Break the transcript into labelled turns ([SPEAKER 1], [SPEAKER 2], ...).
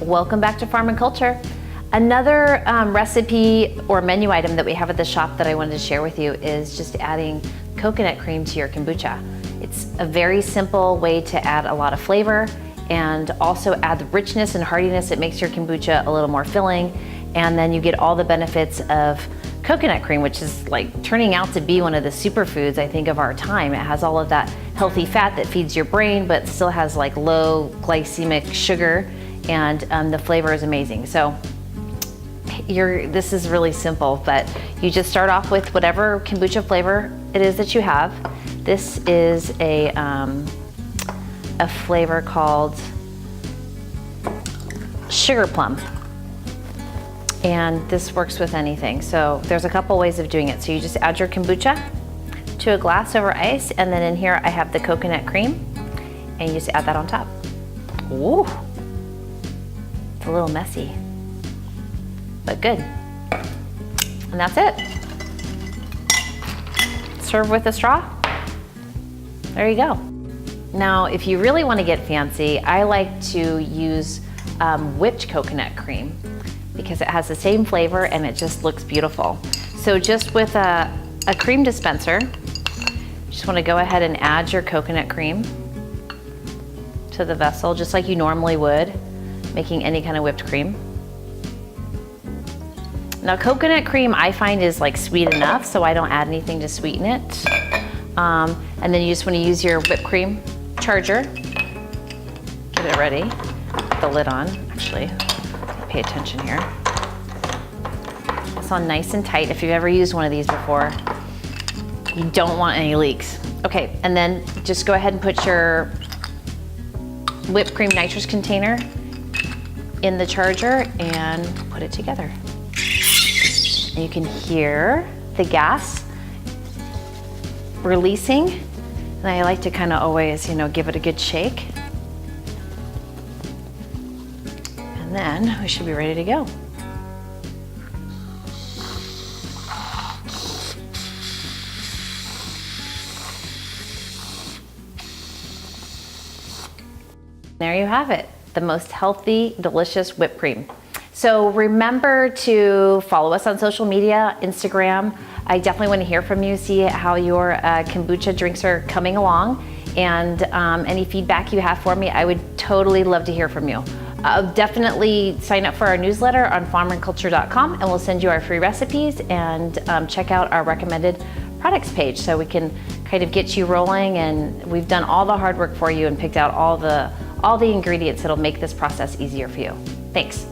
[SPEAKER 1] Welcome back to Farm and Culture. Another recipe or menu item that we have at the shop that I wanted to share with you is just adding coconut cream to your kombucha. It's a very simple way to add a lot of flavor and also add the richness and heartiness. It makes your kombucha a little more filling, and then you get all the benefits of coconut cream, which is like turning out to be one of the superfoods, I think, of our time. It has all of that healthy fat that feeds your brain, but still has like low glycemic sugar, and the flavor is amazing. So this is really simple, but you just start off with whatever kombucha flavor it is that you have. This is a flavor called sugar plum. And this works with anything. So there's a couple ways of doing it. So you just add your kombucha to a glass over ice, and then in here I have the coconut cream, and you just add that on top. Ooh, it's a little messy, but good. And that's it. Serve with a straw. There you go. Now, if you really want to get fancy, I like to use whipped coconut cream, because it has the same flavor and it just looks beautiful. So just with a cream dispenser, you just want to go ahead and add your coconut cream to the vessel, just like you normally would, making any kind of whipped cream. Now, coconut cream I find is like sweet enough, so I don't add anything to sweeten it. And then you just want to use your whipped cream charger. Get it ready. Put the lid on, actually. Pay attention here. It's on nice and tight. If you've ever used one of these before, you don't want any leaks. Okay, and then just go ahead and put your whipped cream nitrous container in the charger and put it together. And you can hear the gas releasing. And I like to kind of always, give it a good shake. And then we should be ready to go. There you have it, the most healthy, delicious whipped cream. So remember to follow us on social media, Instagram. I definitely want to hear from you, see how your kombucha drinks are coming along, and any feedback you have for me. I would totally love to hear from you. Definitely sign up for our newsletter on farmandculture.com, and we'll send you our free recipes, and check out our recommended products page so we can kind of get you rolling. And we've done all the hard work for you and picked out all the ingredients that'll make this process easier for you. Thanks.